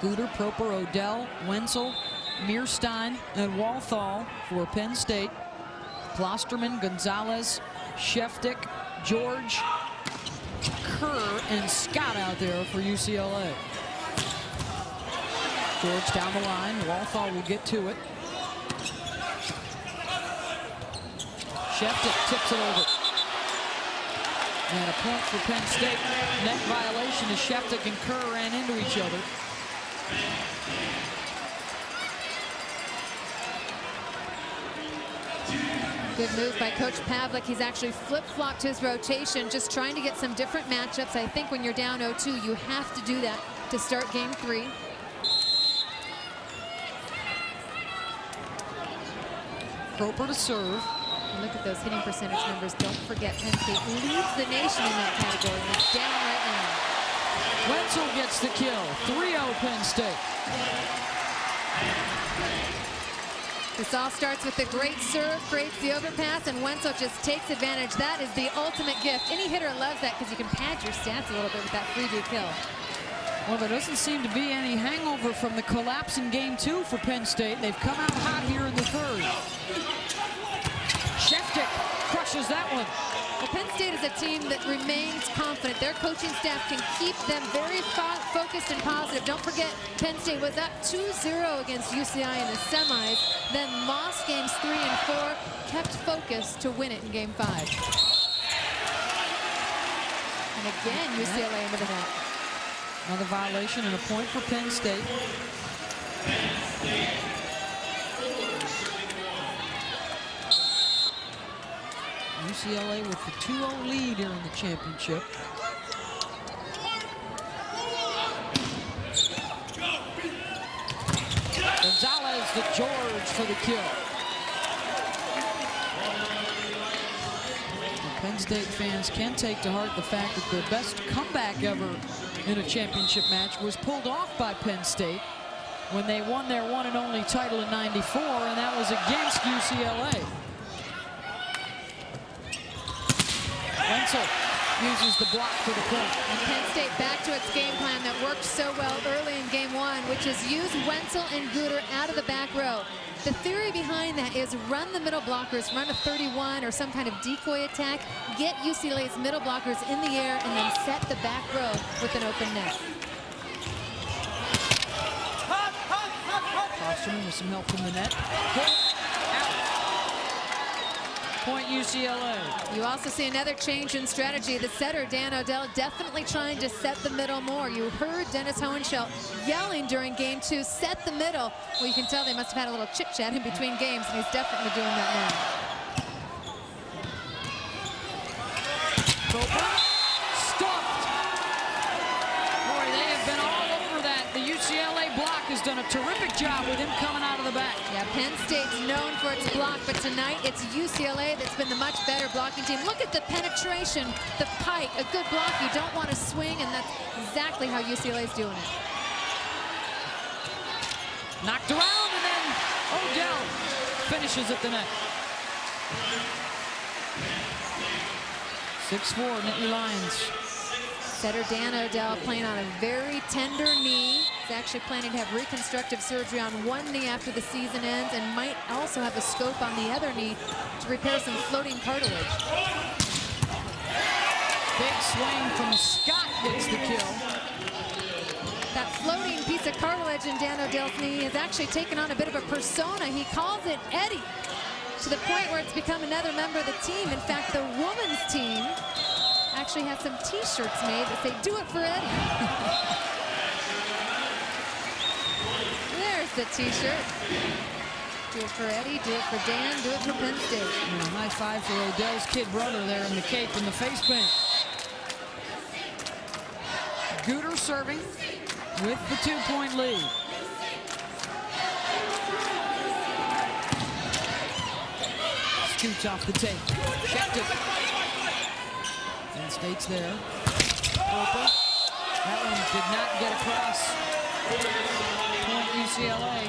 Guder, Proper, Odell, Wenzel, Mearstein, and Walthall for Penn State. Klosterman, Gonzalez, Sheftick, George, Kerr, and Scott out there for UCLA. George down the line. Walthall will get to it. Sheftick tips it over. And a point for Penn State. Net violation as Sheftick and Kerr ran into each other. Good move by Coach Pavlik. He's actually flip-flopped his rotation, just trying to get some different matchups. I think when you're down 0-2, you have to do that to start game 3. Proper to serve. Look at those hitting percentage numbers. Don't forget, Penn State leads the nation in that category. And it's down right now. Wenzel gets the kill. 3-0 Penn State. This all starts with the great serve, creates the overpass, and Wenzel just takes advantage. That is the ultimate gift. Any hitter loves that because you can pad your stats a little bit with that freebie kill. Well, there doesn't seem to be any hangover from the collapse in game 2 for Penn State. They've come out hot here in the 3rd. Sheftick crushes that one. Well, Penn State is a team that remains confident. Their coaching staff can keep them very focused and positive. Don't forget, Penn State was up 2-0 against UCI in the semis. Then lost games 3 and 4, kept focused to win it in game 5. And again, UCLA into the net. Another violation and a point for Penn State. UCLA with the 2-0 lead here in the championship. Gonzalez to George for the kill. And Penn State fans can take to heart the fact that their best comeback ever in a championship match was pulled off by Penn State when they won their one and only title in '94, and that was against UCLA. Wenzel uses the block for the point. And Penn State back to its game plan that worked so well early in game 1, which is use Wenzel and Guder out of the back row. The theory behind that is run the middle blockers, run a 31 or some kind of decoy attack, get UCLA's middle blockers in the air, and then set the back row with an open net. Klosterman with some help from the net. Point UCLA. You also see another change in strategy. The setter, Dan Odell, definitely trying to set the middle more. You heard Dennis Hohenschel yelling during game 2, set the middle. Well, you can tell they must have had a little chit-chat in between games, and he's definitely doing that now. Proper. Stuffed. Boy, they have been all over that. The UCLA block has done a terrific job with him coming out of the back. Yeah, Penn State's known for its block, but tonight it's UCLA that's been the much better blocking team. Look at the penetration, the pike, a good block. You don't want to swing, and that's exactly how UCLA's doing it. Knocked around, and then Odell finishes at the net. 6'4", Nittany Lions. Setter Dan Odell playing on a very tender knee. He's actually planning to have reconstructive surgery on one knee after the season ends, and might also have a scope on the other knee to repair some floating cartilage. Big swing from Scott gets the kill. That floating piece of cartilage in Dan Odell's knee has actually taken on a bit of a persona. He calls it Eddie, to the point where it's become another member of the team. In fact, the women's team actually has some t-shirts made that say, "Do it for Eddie." There's the t-shirt. Do it for Eddie, do it for Dan, do it for Penn State. Yeah, high five for Odell's kid brother there in the cape and the face paint. Guder serving with the 2-point lead. Scoots off the tape. Sheftick. Penn State's there. Proper. That one did not get across. Point UCLA.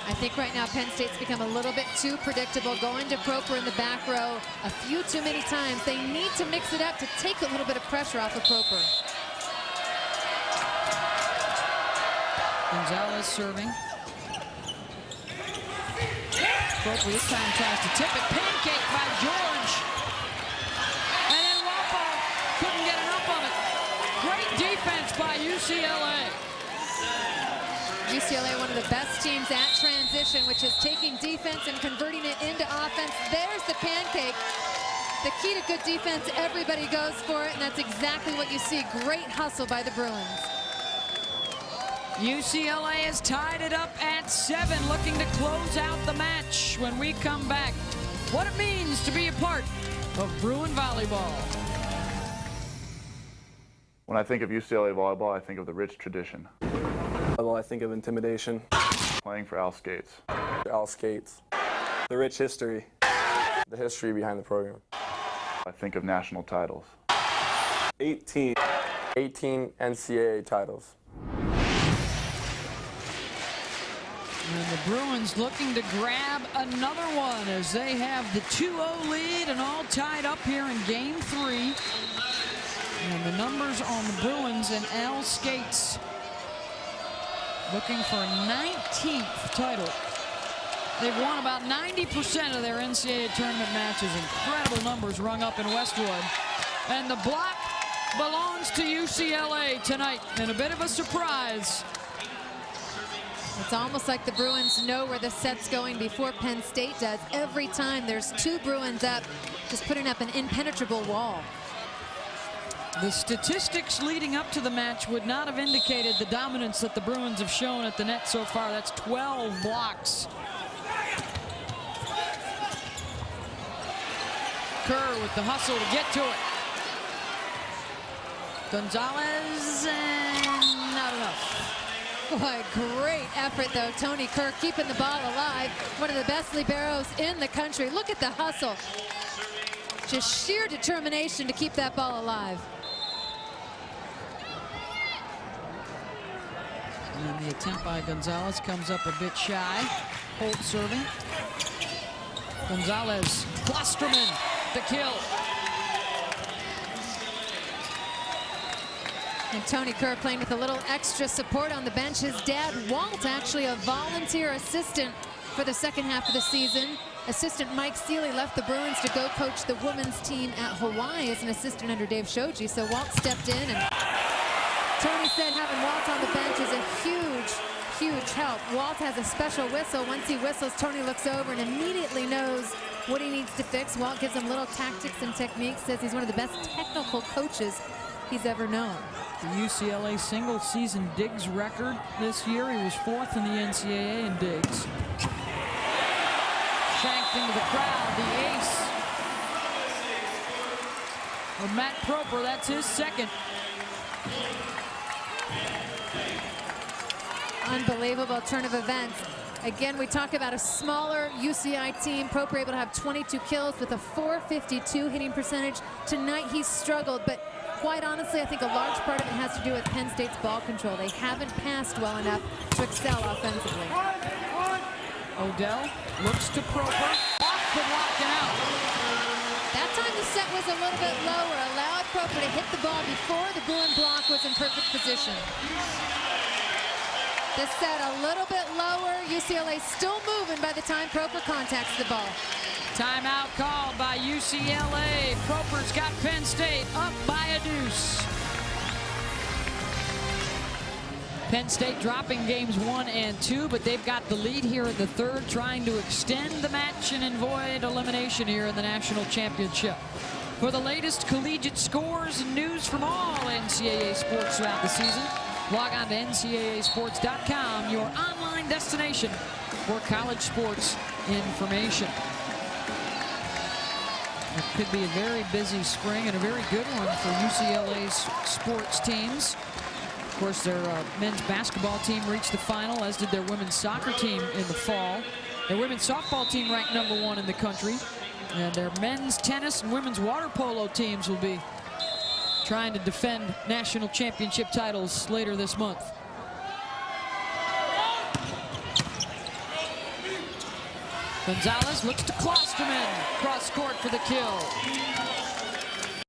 I think right now Penn State's become a little bit too predictable, going to Proper in the back row a few too many times. They need to mix it up to take a little bit of pressure off of Proper. Gonzalez serving. Proper this time tries to tip it. Pancake by George. And then Walpole couldn't get enough of it. Great defense by UCLA. UCLA, one of the best teams at transition, which is taking defense and converting it into offense. There's the pancake. The key to good defense, everybody goes for it, and that's exactly what you see. Great hustle by the Bruins. UCLA has tied it up at 7, looking to close out the match when we come back. What it means to be a part of Bruin volleyball. When I think of UCLA volleyball, I think of the rich tradition. I think of intimidation. Playing for Al Skates. Al Skates. The rich history. The history behind the program. I think of national titles. 18 NCAA titles. And the Bruins looking to grab another one as they have the 2-0 lead and all tied up here in game 3. And the numbers on the Bruins and Al Skates looking for a 19th title. They've won about 90% of their NCAA tournament matches. Incredible numbers rung up in Westwood. And the block belongs to UCLA tonight. And a bit of a surprise. It's almost like the Bruins know where the set's going before Penn State does. Every time there's 2 Bruins up, just putting up an impenetrable wall. The statistics leading up to the match would not have indicated the dominance that the Bruins have shown at the net so far. That's 12 blocks. Kerr with the hustle to get to it. Gonzalez, and not enough. Boy, great effort, though. Tony Kerr keeping the ball alive. One of the best liberos in the country. Look at the hustle. Just sheer determination to keep that ball alive. And the attempt by Gonzalez comes up a bit shy. Holt serving. Gonzalez, Klosterman, the kill. And Tony Kerr playing with a little extra support on the bench. His dad, Walt, actually a volunteer assistant for the second half of the season. Assistant Mike Seeley left the Bruins to go coach the women's team at Hawaii as an assistant under Dave Shoji. So Walt stepped in, and Tony said having Walt on the bench is a huge, huge help. Walt has a special whistle. Once he whistles, Tony looks over and immediately knows what he needs to fix. Walt gives him little tactics and techniques, says he's one of the best technical coaches he's ever known. The UCLA single season digs record this year. He was 4th in the NCAA in digs. Shanked into the crowd, the ace. Well, Matt Proper, that's his second. Unbelievable turn of events. Again, we talk about a smaller UCI team. Proper able to have 22 kills with a .452 hitting percentage. Tonight he's struggled, but quite honestly, I think a large part of it has to do with Penn State's ball control. They haven't passed well enough to excel offensively. Odell looks to Proper, off the block and out. That time the set was a little bit lower, allowed Proper to hit the ball before the Bruin block was in perfect position. This set a little bit lower. UCLA still moving by the time Proper contacts the ball. Timeout called by UCLA. Proper's got Penn State up by a deuce. Penn State dropping games 1 and 2, but they've got the lead here in the 3rd, trying to extend the match and avoid elimination here in the national championship. For the latest collegiate scores and news from all NCAA sports throughout the season, log on to ncaasports.com, your online destination for college sports information. It could be a very busy spring and a very good one for UCLA's sports teams. Of course, their men's basketball team reached the final, as did their women's soccer team in the fall. Their women's softball team ranked #1 in the country. And their men's tennis and women's water polo teams will be trying to defend national championship titles later this month. Gonzalez looks to Klosterman, cross court for the kill.